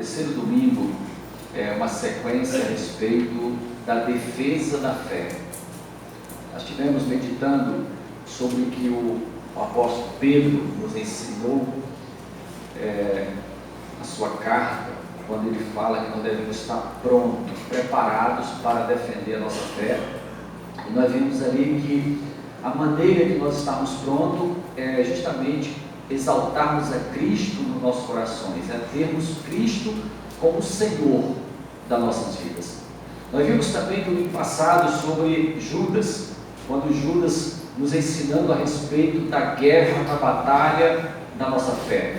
terceiro domingo é uma sequência a respeito da defesa da fé. Nós estivemos meditando sobre o que o apóstolo Pedro nos ensinou na sua carta, quando ele fala que nós devemos estar prontos, preparados para defender a nossa fé. E nós vimos ali que a maneira de nós estarmos prontos é justamente exaltarmos a Cristo nos nossos corações, é termos Cristo como Senhor das nossas vidas. Nós vimos também no domingo passado sobre Judas, quando Judas nos ensinando a respeito da guerra, da batalha da nossa fé.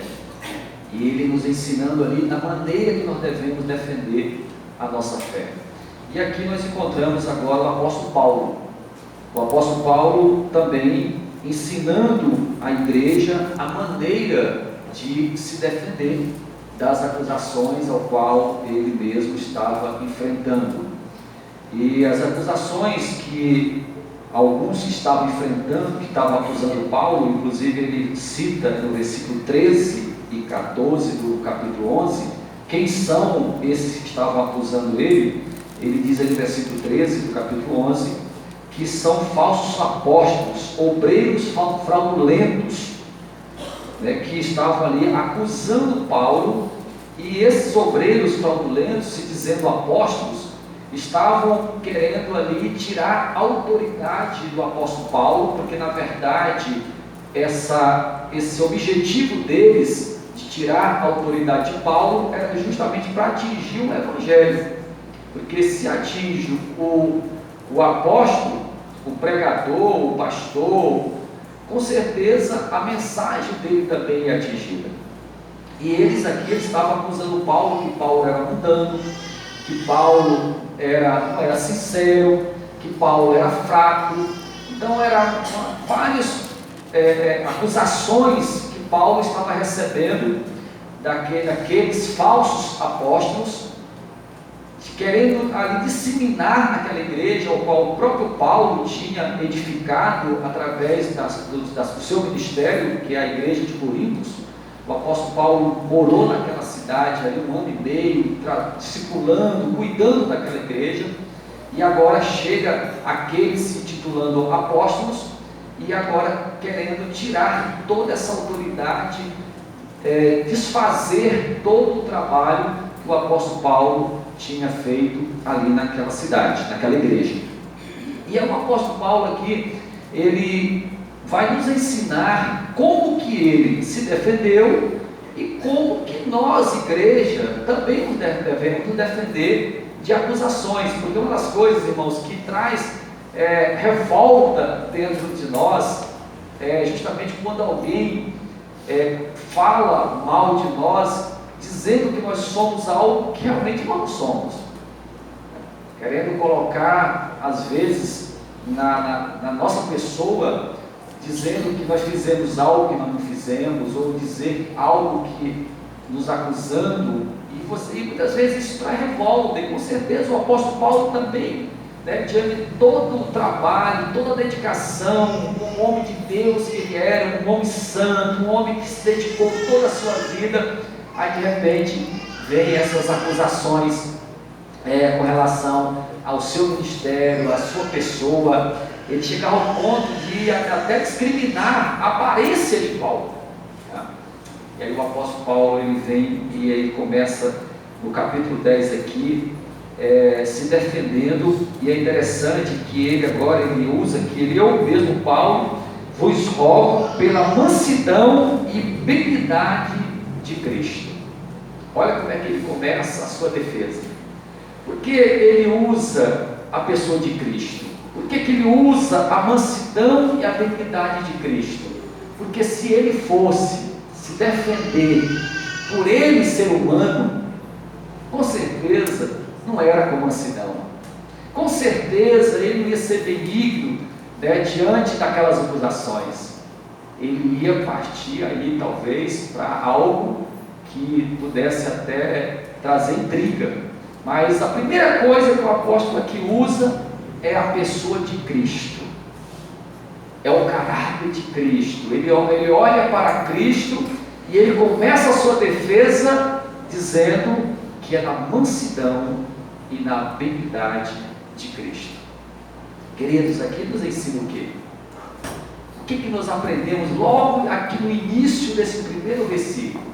E ele nos ensinando ali da maneira que nós devemos defender a nossa fé. E aqui nós encontramos agora o apóstolo Paulo. O apóstolo Paulo também ensinando a igreja a maneira de se defender das acusações ao qual ele mesmo estava enfrentando. E as acusações que alguns estavam enfrentando, que estavam acusando Paulo, inclusive ele cita no versículo 13 e 14 do capítulo 11, quem são esses que estavam acusando ele? Ele diz ali no versículo 13 do capítulo 11, que são falsos apóstolos, obreiros fraudulentos, que estavam ali acusando Paulo, e esses obreiros fraudulentos, se dizendo apóstolos, estavam querendo ali tirar a autoridade do apóstolo Paulo, porque na verdade esse objetivo deles de tirar a autoridade de Paulo era justamente para atingir o evangelho, porque se atinge o apóstolo, o pregador, o pastor, com certeza a mensagem dele também é atingida. E eles estavam acusando Paulo, que Paulo era mundano, que Paulo não era sincero, que Paulo era fraco. Então eram várias acusações que Paulo estava recebendo daqueles falsos apóstolos, querendo ali disseminar naquela igreja, ao qual o próprio Paulo tinha edificado através do seu ministério, que é a igreja de Corinto. O apóstolo Paulo morou naquela cidade ali 1 ano e meio, discipulando, cuidando daquela igreja, e agora chega aqueles se titulando apóstolos, e agora querendo tirar toda essa autoridade, desfazer todo o trabalho que o apóstolo Paulo tinha feito ali naquela cidade, naquela igreja. E o apóstolo Paulo aqui, ele vai nos ensinar como que ele se defendeu e como que nós, igreja, também devemos nos defender de acusações, porque uma das coisas, irmãos, que traz revolta dentro de nós é justamente quando alguém fala mal de nós, dizendo que nós somos algo que realmente não somos, querendo colocar, às vezes, na nossa pessoa, dizendo que nós fizemos algo que nós não fizemos, ou dizer algo que nos acusando, e muitas vezes isso traz revolta, e com certeza o apóstolo Paulo também, diante de todo o trabalho, toda a dedicação, um homem de Deus que ele era, um homem santo, um homem que se dedicou toda a sua vida, aí de repente vem essas acusações com relação ao seu ministério, à sua pessoa. Ele chega ao ponto de até discriminar a aparência de Paulo. E aí o apóstolo Paulo ele vem e ele começa no capítulo 10 aqui, se defendendo, e é interessante que ele agora usa que eu mesmo, Paulo, vos rogo pela mansidão e benignidade de Cristo. Olha como é que ele começa a sua defesa. Por que ele usa a pessoa de Cristo? Por que ele usa a mansidão e a benignidade de Cristo? Porque se ele fosse se defender por ele ser humano, com certeza não era com mansidão. Com certeza ele não ia ser benigno diante daquelas acusações. Ele ia partir aí talvez para algo que pudesse até trazer intriga. Mas a primeira coisa que o apóstolo aqui usa é a pessoa de Cristo, é o caráter de Cristo. Ele olha para Cristo e ele começa a sua defesa dizendo que é na mansidão e na benignidade de Cristo. Queridos, aqui nos ensina o quê? O que nós aprendemos logo aqui no início desse primeiro versículo?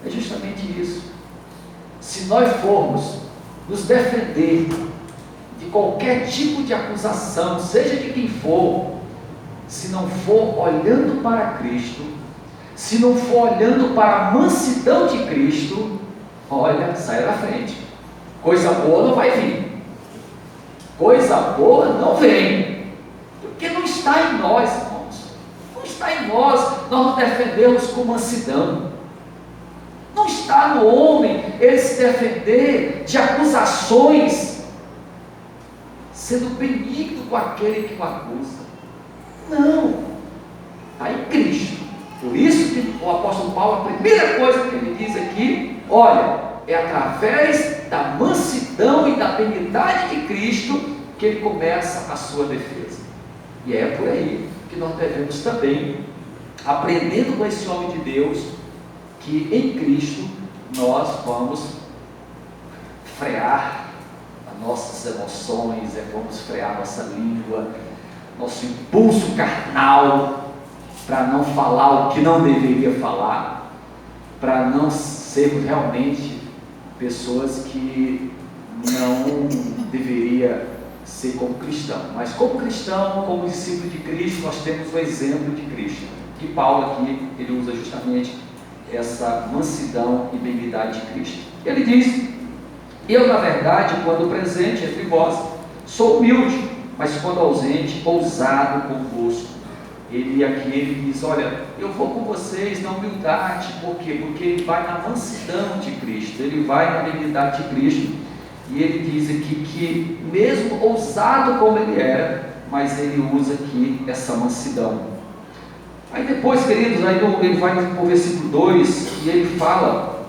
É justamente isso. Se nós formos nos defender de qualquer tipo de acusação, seja de quem for, se não for olhando para Cristo, se não for olhando para a mansidão de Cristo, olha, sai da frente. Coisa boa não vai vir. Coisa boa não vem. Porque não está em nós, irmãos. Não está em nós nos defendermos com mansidão. Não está no homem ele se defender de acusações, sendo benigno com aquele que o acusa. Não. Está em Cristo. Por isso que o apóstolo Paulo, a primeira coisa que ele diz aqui, olha, é através da mansidão e da benignidade de Cristo que ele começa a sua defesa. E é por aí que nós devemos também, aprendendo com esse homem de Deus, que em Cristo nós vamos frear as nossas emoções, vamos frear nossa língua, nosso impulso carnal, para não falar o que não deveria falar, para não sermos realmente pessoas que não deveria ser como cristão. Mas como cristão, como discípulo de Cristo, nós temos o exemplo de Cristo, que Paulo aqui, ele usa justamente essa mansidão e benignidade de Cristo. Ele diz: eu na verdade, quando presente entre vós, sou humilde, mas quando ausente, ousado convosco. Ele diz: olha, eu vou com vocês na humildade. Por quê? Porque ele vai na mansidão de Cristo, ele vai na benignidade de Cristo. E ele diz aqui que mesmo ousado como ele era, mas ele usa aqui essa mansidão. Aí depois, queridos, aí ele vai para o versículo 2 e ele fala,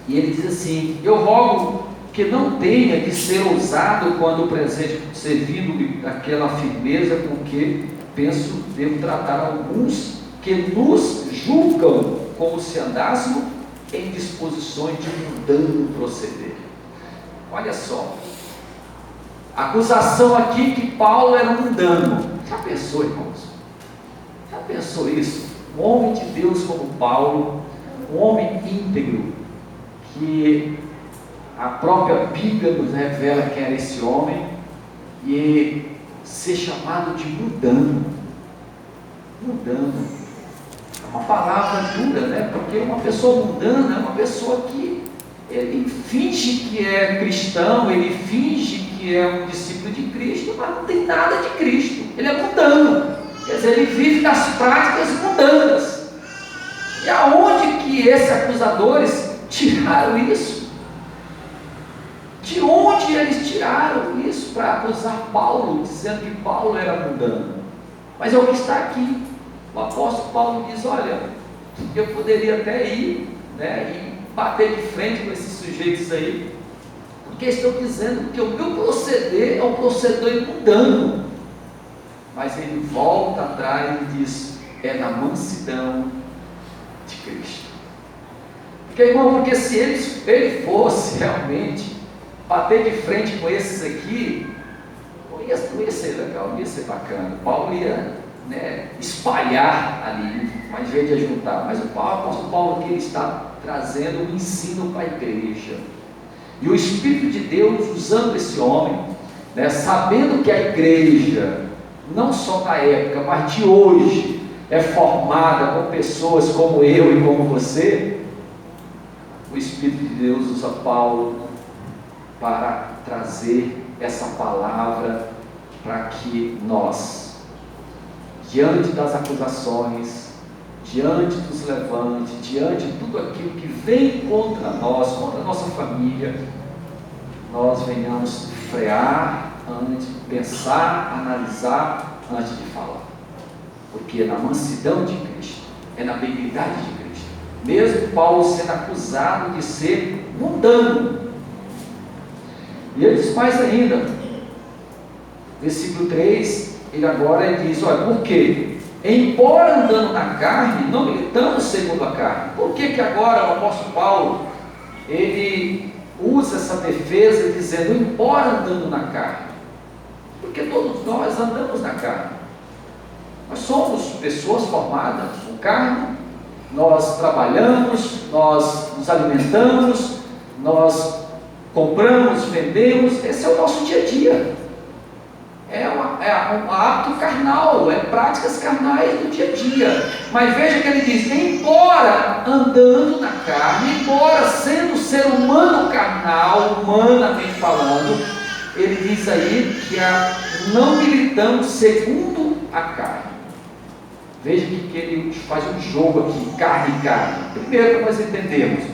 e ele diz assim: eu rogo que não tenha de ser ousado quando presente, servindo aquela firmeza com que penso devo tratar alguns que nos julgam como se andássemos em disposições de mundano proceder. Olha só, a acusação aqui que Paulo era um mundano. Já pensou, irmãos? Já pensou isso? Um homem de Deus como Paulo, um homem íntegro, que a própria Bíblia nos revela quem era esse homem, e ser chamado de mundano. Mundano é uma palavra dura, né? Porque uma pessoa mundana é uma pessoa que ele finge que é cristão, ele finge que é um discípulo de Cristo, mas não tem nada de Cristo. Ele é mundano, quer dizer, ele vive das práticas mundanas. E aonde que esses acusadores tiraram isso? De onde eles tiraram isso para acusar Paulo, dizendo que Paulo era mundano? Mas é o que está aqui. O apóstolo Paulo diz: olha, eu poderia até ir, né, e bater de frente com esses sujeitos aí, porque estão dizendo que o meu proceder é um proceder mundano. Mas ele volta atrás e diz: é na mansidão de Cristo. Porque, irmão, porque se ele fosse realmente bater de frente com esses aqui, não ia ser legal, não ia ser bacana. Paulo ia, né, espalhar ali, mas em vez de juntar. Mas o apóstolo Paulo aqui, ele está trazendo um ensino para a igreja. E o Espírito de Deus usando esse homem, né, sabendo que a igreja, não só da época, mas de hoje, é formada com pessoas como eu e como você, o Espírito de Deus usa Paulo para trazer essa palavra para que nós, diante das acusações, diante dos levantes, diante de tudo aquilo que vem contra nós, contra a nossa família, nós venhamos frear antes, pensar, analisar antes de falar. Porque é na mansidão de Cristo, é na benignidade de Cristo. Mesmo Paulo sendo acusado de ser mundano. E ele diz mais ainda, versículo 3, ele diz: olha, por quê? Embora andando na carne, não militamos segundo a carne. Por que que agora o apóstolo Paulo, ele usa essa defesa dizendo, embora andando na carne, porque todos nós andamos na carne, nós somos pessoas formadas com carne, nós trabalhamos, nós nos alimentamos, nós compramos, vendemos, esse é o nosso dia a dia, é um hábito carnal, é práticas carnais do dia a dia. Mas veja que ele diz, embora andando na carne, embora sendo ser humano carnal, humanamente falando, ele diz aí que não militamos segundo a carne. Veja que ele faz um jogo aqui, carne e carne. Primeiro, para nós entendermos,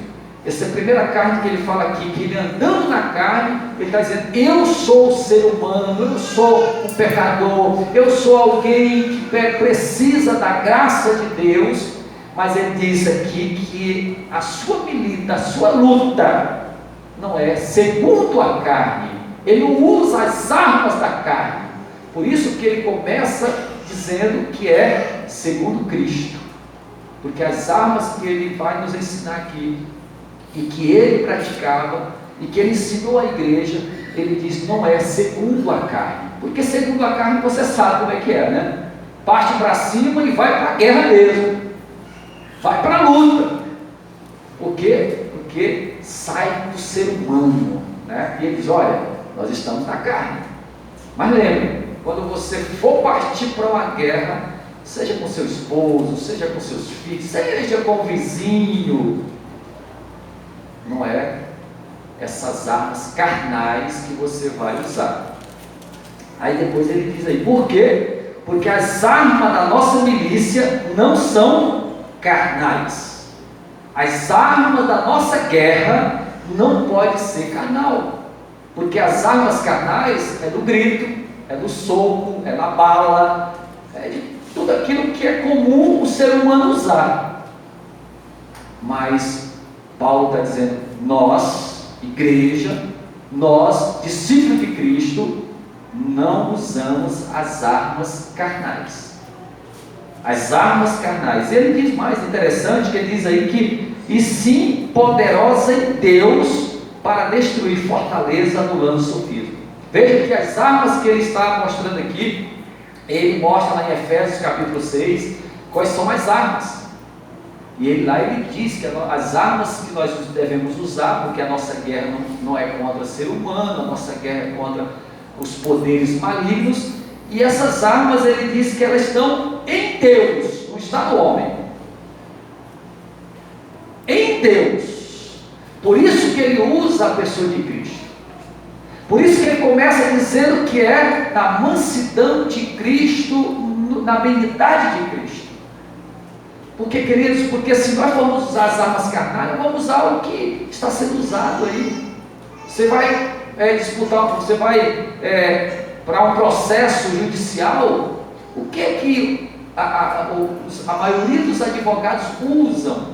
essa primeira carne que ele fala aqui, que ele andando na carne, ele está dizendo, eu sou o ser humano, eu sou um pecador, eu sou alguém que precisa da graça de Deus, mas ele diz aqui que a sua milita, a sua luta, não é segundo a carne, ele não usa as armas da carne, por isso que ele começa dizendo que é segundo Cristo, porque as armas que ele vai nos ensinar aqui, e que ele praticava, e que ele ensinou à igreja, ele diz, não é segundo a carne, porque segundo a carne você sabe como é que é, né? Parte para cima e vai para a guerra mesmo, vai para a luta. Por quê? Porque sai do ser humano, né? E ele diz, olha, nós estamos na carne, mas lembre, quando você for partir para uma guerra, seja com seu esposo, seja com seus filhos, seja com o vizinho, não é essas armas carnais que você vai usar. Aí depois ele diz aí, por quê? Porque as armas da nossa milícia não são carnais. As armas da nossa guerra não podem ser carnal, porque as armas carnais é do grito, é do soco, é da bala, é de tudo aquilo que é comum o ser humano usar. Mas Paulo está dizendo, nós, igreja, nós, discípulos de Cristo, não usamos as armas carnais. As armas carnais. Ele diz mais interessante, que ele diz aí que, e sim poderosa em Deus para destruir fortaleza anulando sofisma. Veja que as armas que ele está mostrando aqui, ele mostra lá em Efésios capítulo 6, quais são as armas. E ele diz que as armas que nós devemos usar, porque a nossa guerra não é contra o ser humano, a nossa guerra é contra os poderes malignos, e essas armas ele diz que elas estão em Deus, não está no homem, em Deus. Por isso que ele usa a pessoa de Cristo, por isso que ele começa dizendo que é na mansidão de Cristo, na benignidade de Cristo. Porque, queridos, porque se nós formos usar as armas carnais, vamos usar o que está sendo usado aí. Você vai disputar, você vai para um processo judicial, o que é que a maioria dos advogados usam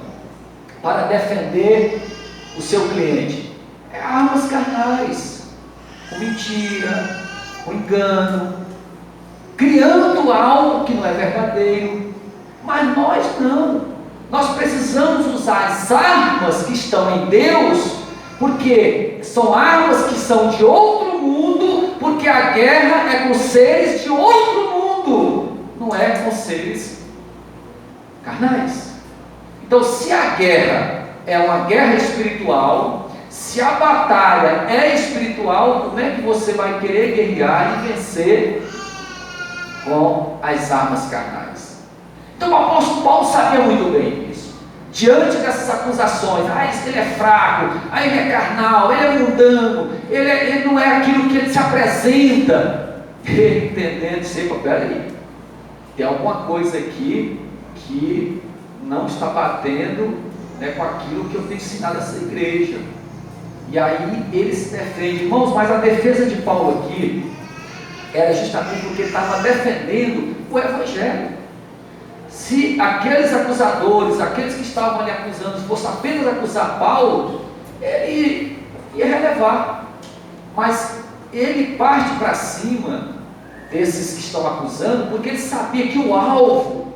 para defender o seu cliente? É armas carnais, com mentira, com engano, criando algo que não é verdadeiro. Mas nós não, nós precisamos usar as armas que estão em Deus, porque são armas que são de outro mundo, porque a guerra é com seres de outro mundo, não é com seres carnais. Então, se a guerra é uma guerra espiritual, se a batalha é espiritual, como é que você vai querer guerrear e vencer com as armas carnais? Então o apóstolo Paulo sabia muito bem isso. Diante dessas acusações, ele é fraco, ele é carnal, ele é mundano, ele não é aquilo que ele se apresenta. Ele entendendo, peraí, tem alguma coisa aqui que não está batendo com aquilo que eu tenho ensinado a essa igreja. E aí ele se defende, irmãos, mas a defesa de Paulo aqui era justamente porque ele estava defendendo o Evangelho. Se aqueles acusadores, aqueles que estavam ali acusando, fossem apenas acusar Paulo, ele ia relevar. Mas ele parte para cima desses que estão acusando, porque ele sabia que o alvo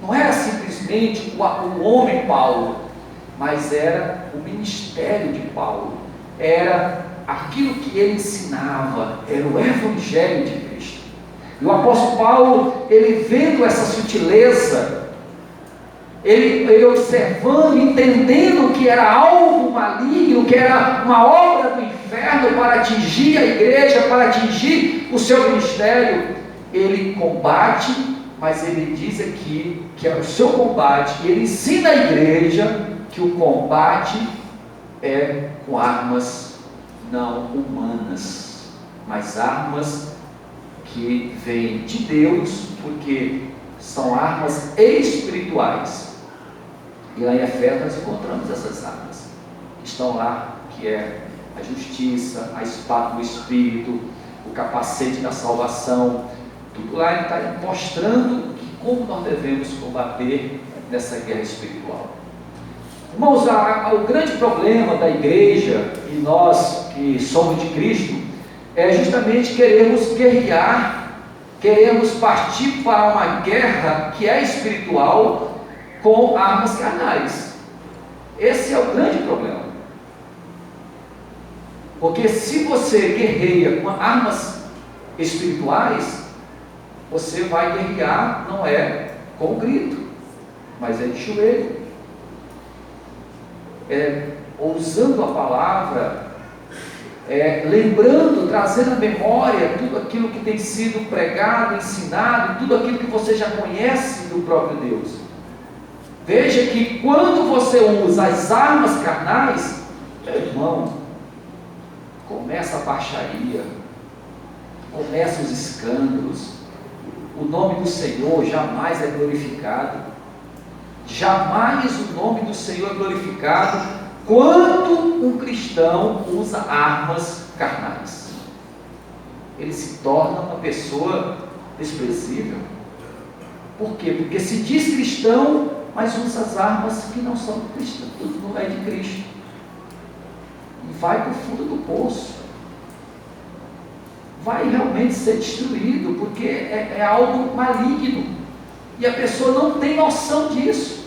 não era simplesmente o homem Paulo, mas era o ministério de Paulo. era aquilo que ele ensinava, era o Evangelho de Cristo. E o apóstolo Paulo, ele vendo essa sutileza, ele observando, entendendo que era algo maligno, que era uma obra do inferno para atingir a igreja, para atingir o seu ministério, ele combate, mas ele diz aqui que é o seu combate, e ele ensina a igreja que o combate é com armas não humanas, mas armas que vêm de Deus, porque são armas espirituais. E lá em Efésios nós encontramos essas armas que estão lá, que é a justiça, a espada do Espírito, o capacete da salvação. Tudo lá ele está mostrando como nós devemos combater nessa guerra espiritual. Irmãos, o grande problema da igreja, e nós que somos de Cristo, é justamente queremos guerrear, queremos partir para uma guerra que é espiritual com armas carnais. Esse é o grande problema. Porque se você guerreia com armas espirituais, você vai guerrear, não é com grito, mas é de joelho, usando a palavra, lembrando, trazendo à memória tudo aquilo que tem sido pregado, ensinado, tudo aquilo que você já conhece do próprio Deus. Veja que quando você usa as armas carnais, meu irmão, começa a baixaria, começa os escândalos, o nome do Senhor jamais é glorificado, jamais o nome do Senhor é glorificado quando um cristão usa armas carnais. Ele se torna uma pessoa desprezível. Por quê? Porque se diz cristão, mas usa as armas que não são cristãs, não é de Cristo, e vai para o fundo do poço, vai realmente ser destruído, porque é algo maligno, e a pessoa não tem noção disso.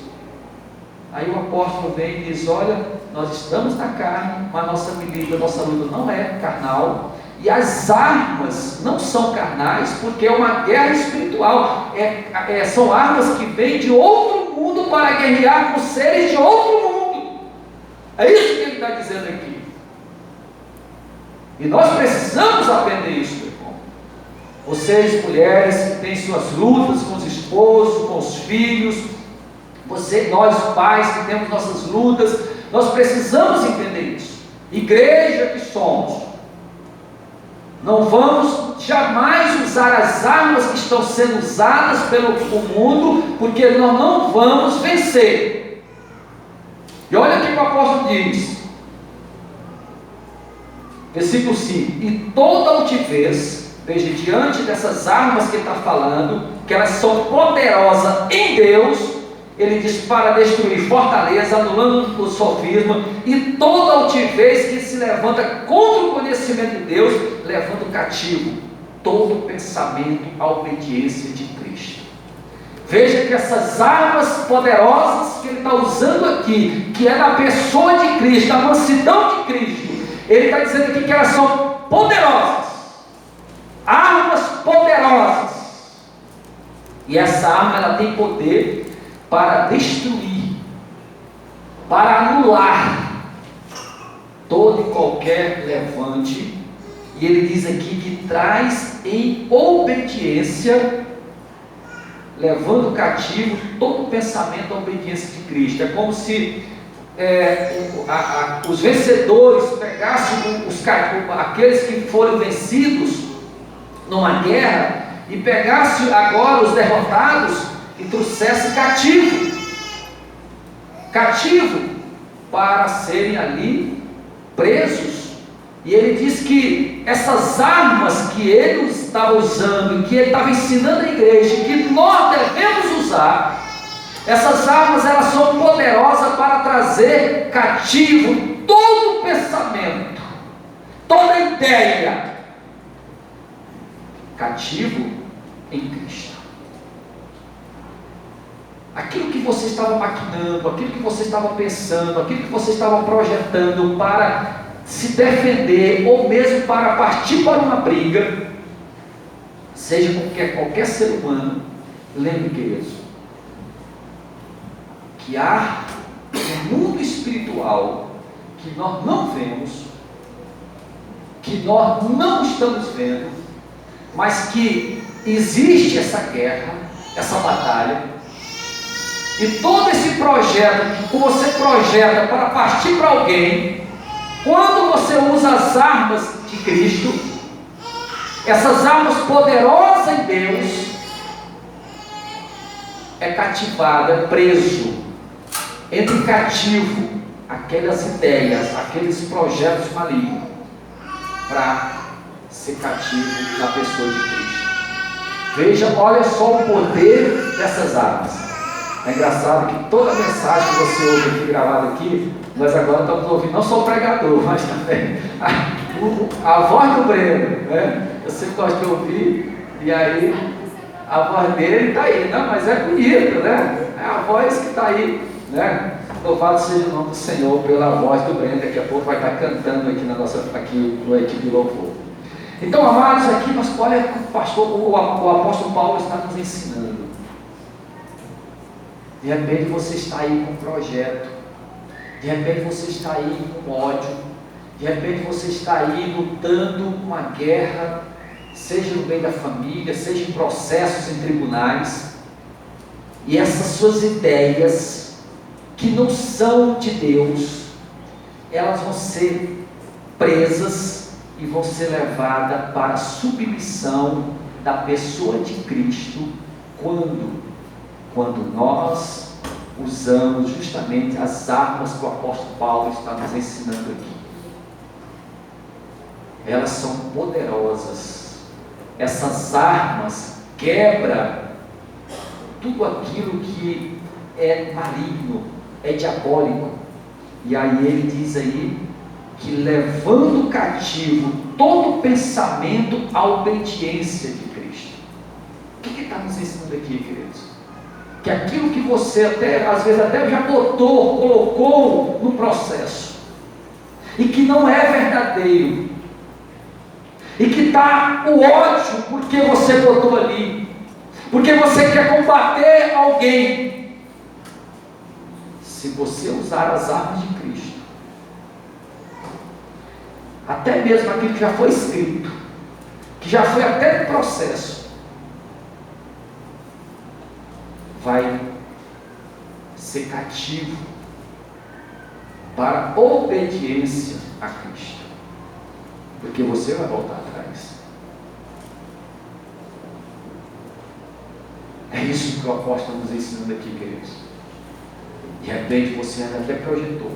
Aí o apóstolo vem e diz: olha, nós estamos na carne, mas nossa luta não é carnal, e as armas não são carnais, porque é uma guerra espiritual, são armas que vêm de outro mundo para guerrear com seres de outro mundo. É isso que ele está dizendo aqui. E nós precisamos aprender isso, meu irmão. Vocês, mulheres, que têm suas lutas com os esposos, com os filhos, nós pais que temos nossas lutas, nós precisamos entender isso. Igreja que somos, não vamos jamais usar as armas que estão sendo usadas pelo mundo, porque nós não vamos vencer. E olha o que o apóstolo diz, versículo 5: e toda altivez, veja, diante dessas armas que ele está falando, que elas são poderosas em Deus, ele diz para destruir fortaleza, anulando o sofisma, e toda altivez que se levanta contra o conhecimento de Deus, levando cativo todo pensamento à obediência de Cristo. Veja que essas armas poderosas que ele está usando aqui, que é na pessoa de Cristo, a mansidão de Cristo, ele está dizendo aqui que elas são poderosas, armas poderosas, e essa arma ela tem poder para destruir, para anular todo e qualquer levante, e ele diz aqui que traz em obediência, levando cativo todo pensamento à obediência de Cristo. É como se os vencedores pegassem aqueles que foram vencidos numa guerra e pegassem agora os derrotados e trouxesse cativo para serem ali presos. E ele diz que essas armas que ele estava usando, que ele estava ensinando a igreja, que nós devemos usar, essas armas elas são poderosas para trazer cativo todo pensamento, toda ideia, cativo em Cristo. Aquilo que você estava maquinando, aquilo que você estava pensando, aquilo que você estava projetando para se defender, ou mesmo para partir para uma briga, seja com qualquer ser humano, lembre, queridos, que há um mundo espiritual que nós não vemos, que nós não estamos vendo, mas que existe essa guerra, essa batalha, e todo esse projeto que você projeta para partir para alguém, quando você usa as armas de Cristo, essas armas poderosas em Deus, é cativado, é preso, entra em cativo aquelas ideias, aqueles projetos malignos, para ser cativo na pessoa de Cristo. Veja, olha só o poder dessas armas. É engraçado que toda mensagem que você ouve aqui, gravada aqui, nós agora estamos ouvindo não só o pregador, mas também a voz do Breno, né? Eu sempre gosto de ouvir, e aí a voz dele está aí, não, mas é bonita, né? É a voz que está aí, né? Louvado seja o nome do Senhor pela voz do Breno. Daqui a pouco vai estar cantando aqui no equipe de louvor. Então, amados, aqui nós, olha o apóstolo Paulo está nos ensinando. De repente você está aí com um projeto, de repente você está aí com ódio, de repente você está aí lutando uma guerra, seja no meio da família, seja em processos em tribunais, e essas suas ideias que não são de Deus, elas vão ser presas e vão ser levadas para a submissão da pessoa de Cristo, quando nós usamos justamente as armas que o apóstolo Paulo está nos ensinando aqui. Elas são poderosas. Essas armas quebram tudo aquilo que é maligno, é diabólico. E aí ele diz aí que levando cativo todo pensamento à obediência de Cristo. O que está nos ensinando aqui, queridos? Que aquilo que você às vezes até já colocou no processo, e que não é verdadeiro, e que está o ódio porque você botou ali, porque você quer combater alguém. Se você usar as armas de Cristo, até mesmo aquilo que já foi escrito, que já foi até no processo, vai ser cativo para obediência a Cristo, porque você vai voltar atrás. É isso que o apóstolo está nos ensinando aqui, queridos. De repente você até projetou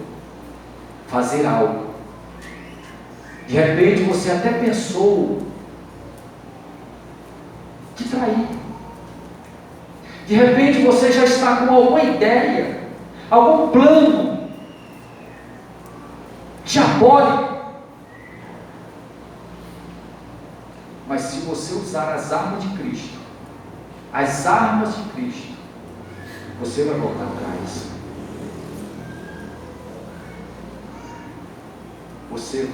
fazer algo, de repente você até pensou te trair, de repente você já está com alguma ideia, algum plano diabólico, mas se você usar as armas de Cristo, você vai voltar atrás. Você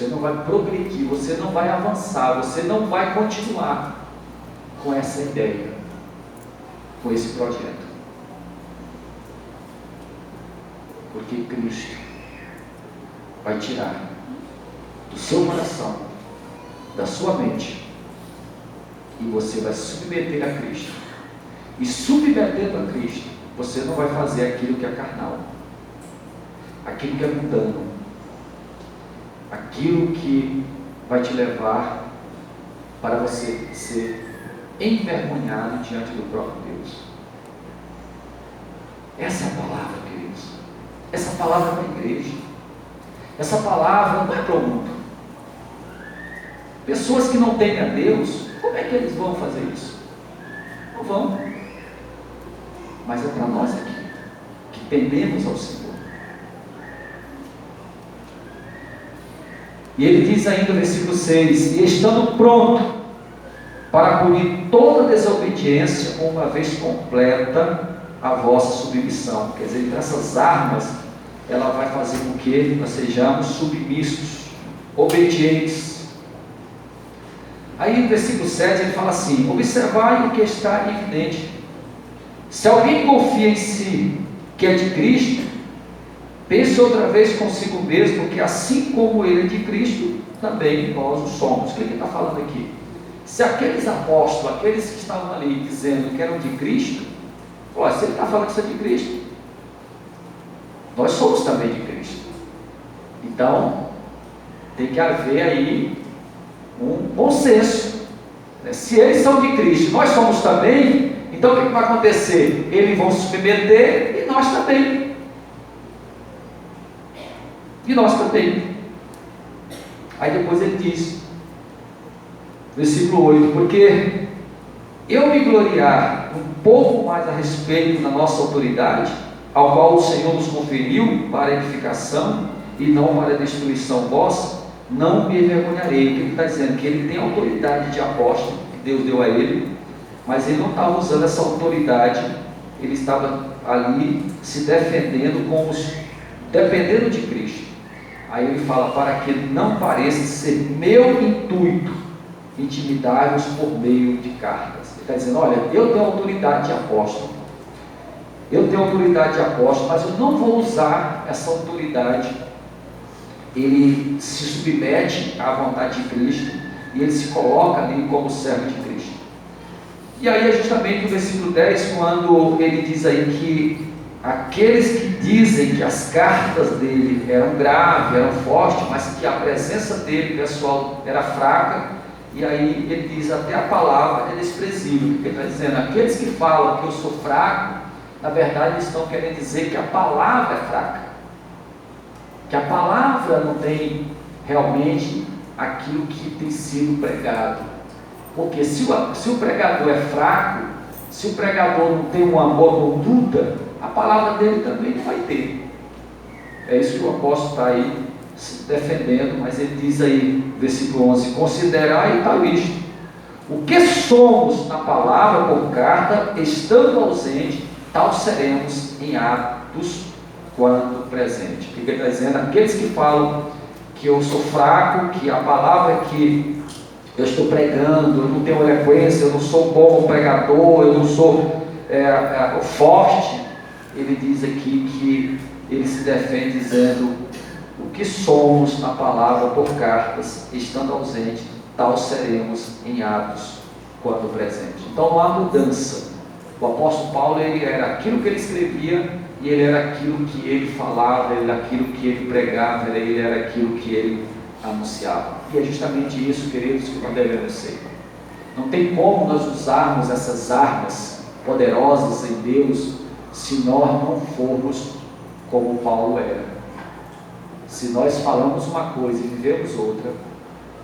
não vai progredir, você não vai avançar, você não vai continuar com essa ideia, com esse projeto, porque Cristo vai tirar do seu coração, da sua mente, e você vai se submeter a Cristo, e submetendo a Cristo, você não vai fazer aquilo que é carnal, aquilo que é mundano, aquilo que vai te levar para você ser envergonhado diante do próprio Deus. Essa é a palavra, queridos. Essa palavra é para a igreja. Essa palavra não é para o mundo. Pessoas que não temem a Deus, como é que eles vão fazer isso? Não vão. Mas é para nós aqui, que tememos ao Senhor. E ele diz ainda no versículo 6: e estando pronto para punir toda desobediência, uma vez completa a vossa submissão. Quer dizer, essas armas ela vai fazer com que nós sejamos submissos, obedientes. Aí no versículo 7 ele fala assim: observai o que está evidente. Se alguém confia em si que é de Cristo, pense outra vez consigo mesmo que assim como ele é de Cristo, também nós o somos. O que ele está falando aqui? Se aqueles apóstolos, aqueles que estavam ali dizendo que eram de Cristo, se ele está falando que isso é de Cristo, nós somos também de Cristo. Então, tem que haver aí um bom senso. Se eles são de Cristo, nós somos também, então o que vai acontecer? Eles vão se submeter e nós também. E nós também. Aí depois ele diz, versículo 8: porque eu me gloriar um pouco mais a respeito da nossa autoridade, ao qual o Senhor nos conferiu para a edificação e não para a destruição vossa, não me envergonharei. O que ele está dizendo? Que ele tem autoridade de apóstolo, que Deus deu a ele, mas ele não estava usando essa autoridade, ele estava ali se defendendo dependendo de Cristo. Aí ele fala: para que não pareça ser meu intuito intimidar-vos por meio de cartas. Ele está dizendo: olha, eu tenho autoridade de apóstolo, mas eu não vou usar essa autoridade. Ele se submete à vontade de Cristo e ele se coloca ali como servo de Cristo. E aí é justamente no versículo 10, quando ele diz aí que aqueles que dizem que as cartas dele eram graves, eram fortes, mas que a presença dele, pessoal, era fraca, e aí ele diz: até a palavra é desprezível. Porque ele está dizendo: aqueles que falam que eu sou fraco, na verdade eles estão querendo dizer que a palavra é fraca, que a palavra não tem realmente aquilo que tem sido pregado. Porque se o pregador é fraco, se o pregador não tem uma boa conduta, a palavra dele também não vai ter. É isso que o apóstolo está aí se defendendo, mas ele diz aí, versículo 11: considerai tal isto, o que somos na palavra por carta, estando ausente, tal seremos em atos quando presente. O que ele está dizendo? Aqueles que falam que eu sou fraco, que a palavra que eu estou pregando, eu não tenho eloquência, eu não sou bom pregador, eu não sou forte, ele diz aqui que ele se defende dizendo: o que somos na palavra por cartas, estando ausente, tal seremos em atos quando presente. Então não há mudança. O apóstolo Paulo, ele era aquilo que ele escrevia, e ele era aquilo que ele falava, ele era aquilo que ele pregava, ele era aquilo que ele anunciava. E é justamente isso, queridos, que nós devemos ser. Não tem como nós usarmos essas armas poderosas em Deus se nós não formos como Paulo era. Se nós falamos uma coisa e vivemos outra,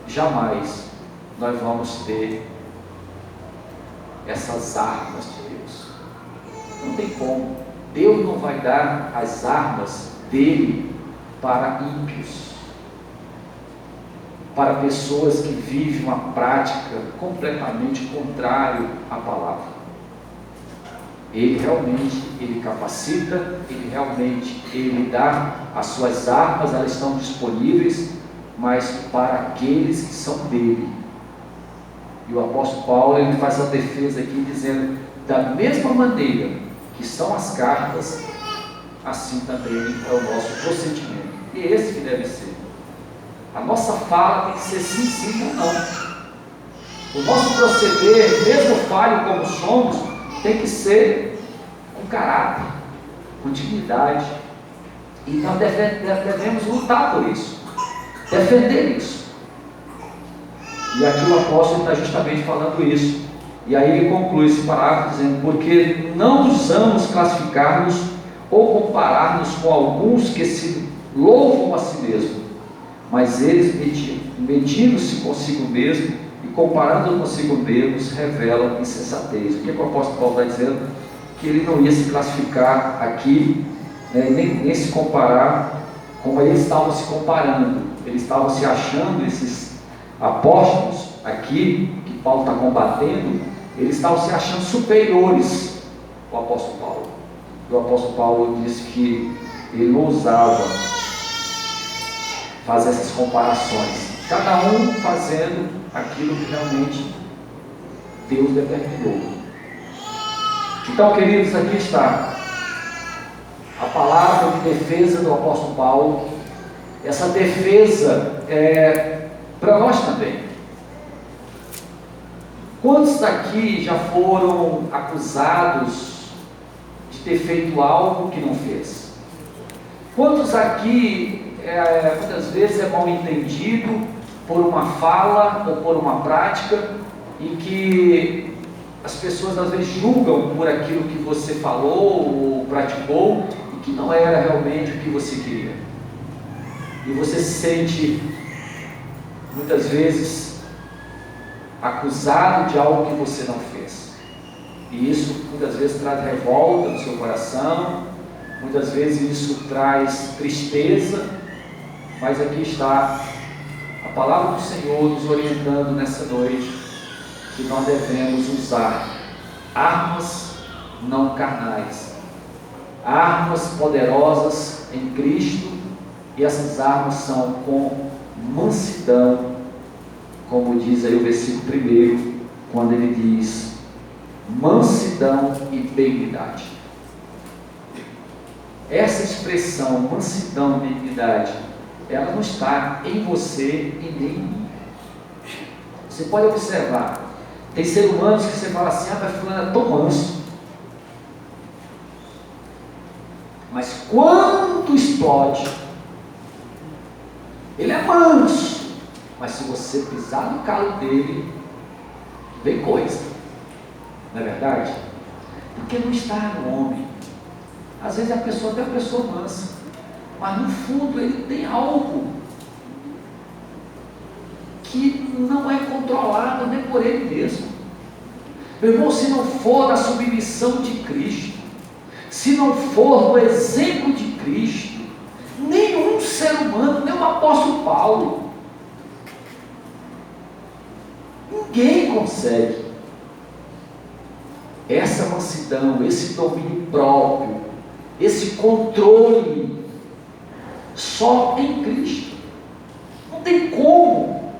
jamais nós vamos ter essas armas de Deus. Não tem como. Deus não vai dar as armas dele para ímpios, para pessoas que vivem uma prática completamente contrária à palavra. Ele realmente, ele capacita, ele dá as suas armas, elas estão disponíveis, mas para aqueles que são dele. E o apóstolo Paulo, ele faz a defesa aqui dizendo: da mesma maneira que são as cartas, assim também é o nosso procedimento. E é esse que deve ser. A nossa fala tem que ser sim, sim ou não. O nosso proceder, mesmo falho como somos, tem que ser com caráter, com dignidade. E nós devemos lutar por isso, defender isso. E aqui o apóstolo está justamente falando isso. E aí ele conclui esse parágrafo dizendo: porque não ousamos classificar-nos ou comparar-nos com alguns que se louvam a si mesmos, mas eles, medindo-se consigo mesmo e comparando consigo mesmos, revelam insensatez. O que o apóstolo Paulo está dizendo? Que ele não ia se classificar aqui, nem se comparar como eles estavam se comparando. Eles estavam se achando, esses apóstolos aqui, que Paulo está combatendo, eles estavam se achando superiores ao apóstolo Paulo. O apóstolo Paulo disse que ele ousava fazer essas comparações, cada um fazendo aquilo que realmente Deus determinou. Então, queridos, aqui está a palavra de defesa do apóstolo Paulo. Essa defesa é para nós também. Quantos daqui já foram acusados de ter feito algo que não fez? Quantos aqui, muitas vezes é mal entendido por uma fala ou por uma prática, e que as pessoas às vezes julgam por aquilo que você falou ou praticou, e que não era realmente o que você queria? E você se sente, muitas vezes, acusado de algo que você não fez. E isso muitas vezes traz revolta no seu coração, muitas vezes isso traz tristeza, mas aqui está a palavra do Senhor nos orientando nessa noite, que nós devemos usar armas não carnais, armas poderosas em Cristo, e essas armas são com mansidão, como diz aí o versículo 1, quando ele diz mansidão e benignidade. Essa expressão, mansidão e benignidade, ela não está em você e nem em mim. Você pode observar, tem seres humanos que você fala assim, mas fulano é tão manso. Mas quando explode, ele é manso, mas se você pisar no calo dele, vem coisa, não é verdade? Porque não está no homem. Às vezes a pessoa até é uma pessoa mansa, mas no fundo ele tem algo que não é controlado nem por ele mesmo. Meu irmão, se não for na submissão de Cristo, se não for no exemplo de Cristo, nenhum ser humano, nem o apóstolo Paulo, ninguém consegue essa mansidão, esse domínio próprio, esse controle, só em Cristo. Não tem como.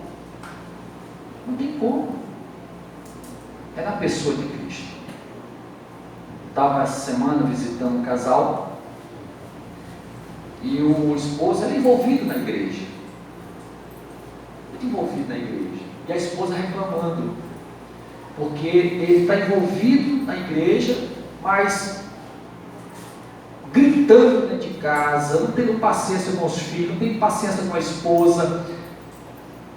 Não tem como. É na pessoa de Cristo. Estava essa semana visitando um casal, e o esposo era envolvido na igreja. Muito envolvido na igreja. E a esposa reclamando, porque ele está envolvido na igreja, mas gritando dentro de casa, não tendo paciência com os filhos, não tendo paciência com a esposa.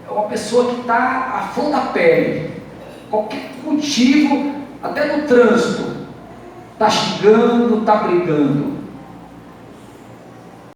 É uma pessoa que está à flor da pele, qualquer motivo, até no trânsito, está xingando, está brigando.